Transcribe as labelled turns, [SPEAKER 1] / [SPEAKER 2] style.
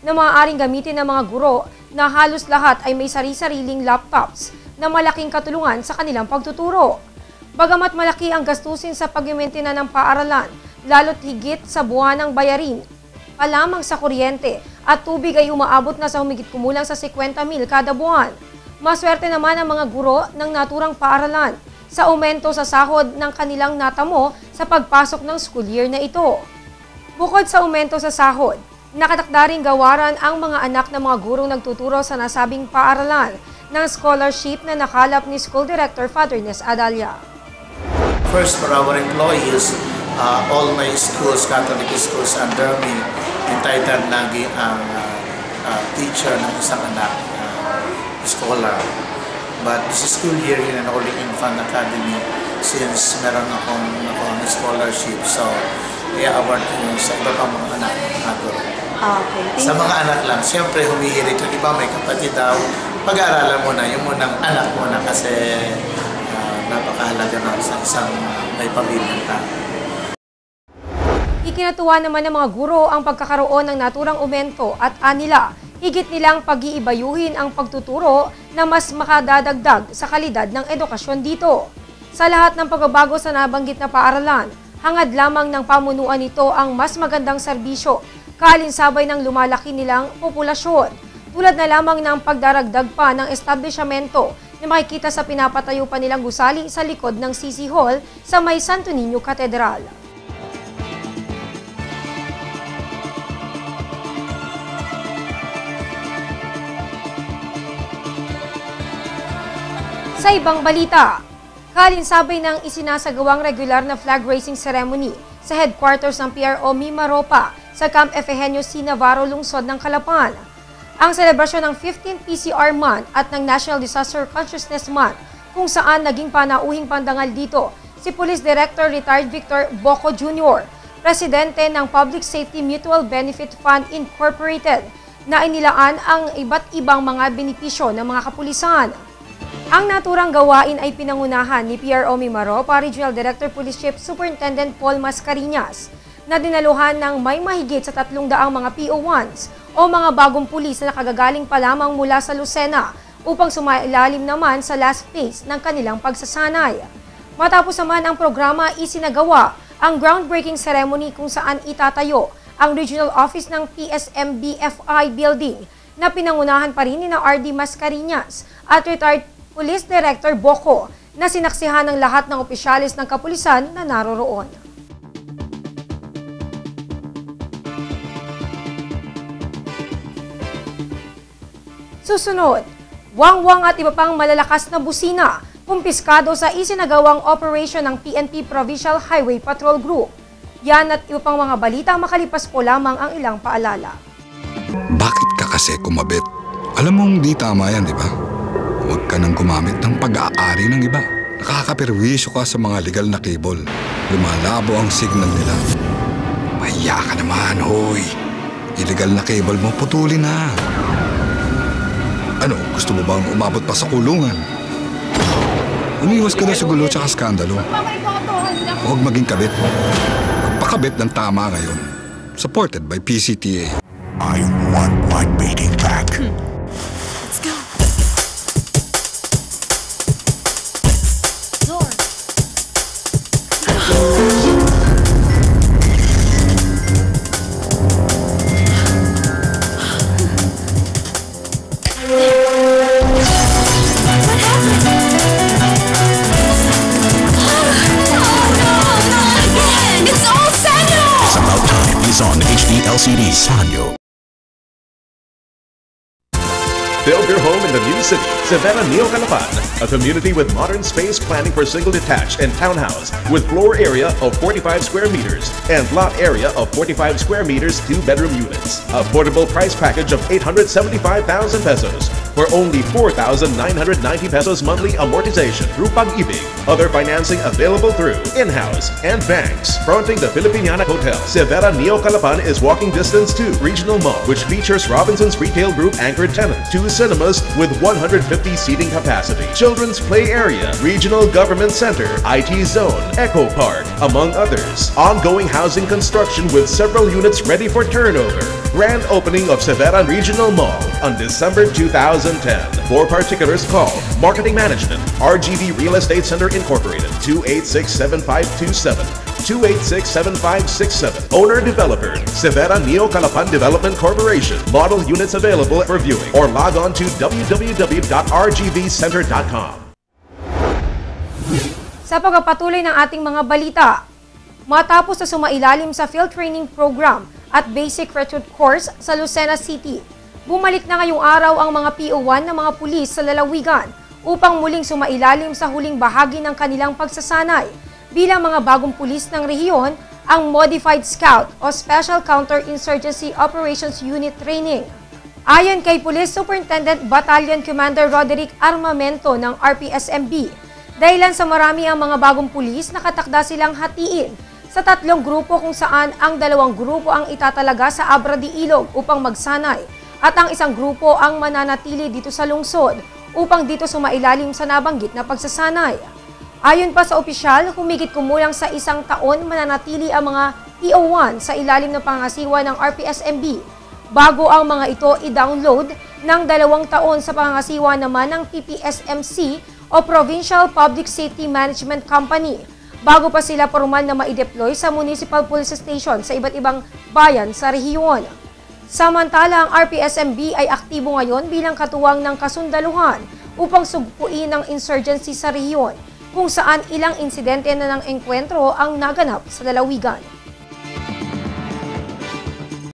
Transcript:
[SPEAKER 1] na maaaring gamitin ng mga guro na halos lahat ay may sari-sariling laptops na malaking katulungan sa kanilang pagtuturo. Bagamat malaki ang gastusin sa pag-maintain ng paaralan, lalo't higit sa buwanang bayarin pa lamang sa kuryente at tubig ay umaabot na sa humigit kumulang sa 50,000 kada buwan. Maswerte naman ang mga guro ng naturang paaralan sa aumento sa sahod ng kanilang natamo sa pagpasok ng school year na ito. Bukod sa aumento sa sahod, nakatakda ring gawaran ang mga anak ng mga gurong nagtuturo sa nasabing paaralan ng scholarship na nakalap ni School Director Father Nes Adalia.
[SPEAKER 2] First, for our employees, all my schools, Catholic schools under me, entitled lagi ang teacher ng isang anak, scholar. But this school year in an Holy Infant Academy, since meron akong scholarship, so i-award ko yun sa iba pang mga anak ng guro.
[SPEAKER 1] Okay.
[SPEAKER 2] Sa mga anak lang, siyempre humihirit yung iba, may kapatid daw, pag-aaralan mo na, yung munang anak mo na kasi napakahalaga na sa isang may pamilyang tao.
[SPEAKER 1] Ikinatuwa naman ng mga guro ang pagkakaroon ng naturang aumento at anila, higit nilang pag-iibayuhin ang pagtuturo na mas makadadagdag sa kalidad ng edukasyon dito. Sa lahat ng pagbabago sa nabanggit na paaralan, hangad lamang ng pamunuan nito ang mas magandang serbisyo, kaalinsabay ng lumalaki nilang populasyon, tulad na lamang ng pagdaragdag pa ng establishmento na makikita sa pinapatayo pa nilang gusali sa likod ng CC Hall sa may Santo Niño Cathedral. Sa ibang balita, kaalinsabay ng isinasagawang regular na flag raising ceremony sa headquarters ng PRO Mimaropa sa Camp Efegenio C. Navarro, lungsod ng Calapan. Ang selebrasyon ng 15th PCR Month at ng National Disaster Consciousness Month, kung saan naging panauhing pandangal dito si Police Director Retired Victor Boco Jr., Presidente ng Public Safety Mutual Benefit Fund Incorporated, na inilaan ang iba't ibang mga benepisyo ng mga kapulisan. Ang naturang gawain ay pinangunahan ni PRO Mimaropa Regional Director Police Chief Superintendent Paul Mascareñas, na dinaluhan ng may mahigit sa 300 mga PO1s o mga bagong pulis na nakagagaling pa lamang mula sa Lucena upang sumailalim naman sa last phase ng kanilang pagsasanay. Matapos naman ang programa, isinagawa ang groundbreaking ceremony kung saan itatayo ang regional office ng PSMBFI building na pinangunahan pa rin ni RD Mascareñas at retired Police Director Boco, na sinaksihan ng lahat ng opisyalis ng kapulisan na naroroon. Susunod, wangwang at iba pang malalakas na busina, kumpiskado sa isinagawang operation ng PNP Provincial Highway Patrol Group. Yan at iba pang mga balita, makalipas po lamang ang ilang paalala.
[SPEAKER 3] Bakit ka kasi kumabit? Alam mong di tama yan, di ba? Huwag ka nang gumamit ng pag-aari ng iba. Nakakaperwisyo ka sa mga legal na cable. Lumalabo ang signal nila. Mahiya ka naman, hoy. Illegal na cable mo, putulin na. Ano, gusto mo bang umabot pa sa kulungan? Umiwas ka na sa gulo tsaka skandalo. Huwag maging kabit. Magpakabit ng tama ngayon. Supported by PCTA.
[SPEAKER 4] I want my beating back.
[SPEAKER 5] Let's go.
[SPEAKER 4] On HD LCD Sanyo.
[SPEAKER 6] Build your home in the new city, Savannah Neo Calapan, a community with modern space planning for single detached and townhouse with floor area of 45 square meters and lot area of 45 square meters, 2-bedroom units. Affordable price package of 875,000 pesos. for only 4,990 pesos monthly amortization through Pag-ibig. Other financing available through in-house and banks. Fronting the Filipiniana Hotel, Severa Neo Calapan is walking distance to Regional Mall, which features Robinson's Retail Group anchored tenant, 2 cinemas with 150 seating capacity, children's play area, Regional Government Center, IT Zone, Eco Park, among others. Ongoing housing construction with several units ready for turnover. Grand opening of Severa Regional Mall on December 2010. For particulars, call Marketing Management, RGV Real Estate Center Incorporated, 286-7527, 286-7567. Owner-Developer, Severa Neo Calapan Development Corporation. Model units available for viewing or log on to www.rgvcenter.com.
[SPEAKER 1] Sa pagpapatuloy ng ating mga balita, matapos na sumailalim sa field training program at basic recruit course sa Lucena City, bumalik na ngayong araw ang mga PO1 ng mga pulis sa lalawigan upang muling sumailalim sa huling bahagi ng kanilang pagsasanay bilang mga bagong pulis ng rehiyon, ang Modified Scout o Special Counter-Insurgency Operations Unit Training. Ayon kay Police Superintendent Battalion Commander Roderick Armamento ng RPSMB, dahilan sa marami ang mga bagong pulis, nakatakda silang hatiin sa 3 grupo kung saan ang 2 grupo ang itatalaga sa Abra de Ilog upang magsanay at ang 1 grupo ang mananatili dito sa lungsod upang dito sumailalim sa nabanggit na pagsasanay. Ayon pa sa opisyal, humigit kumulang sa 1 taon mananatili ang mga PO1 sa ilalim ng pangasiwa ng RPSMB bago ang mga ito i-download ng 2 taon sa pangasiwa naman ng PPSMC o Provincial Public Safety Management Company bago pa sila formal na ma-deploy sa municipal police station sa iba't ibang bayan sa rehiyon. Samantala, ang RPSMB ay aktibo ngayon bilang katuwang ng kasundaluhan upang sugpuin ang insurgency sa rehiyon kung saan ilang insidente na ng engkwentro ang naganap sa lalawigan.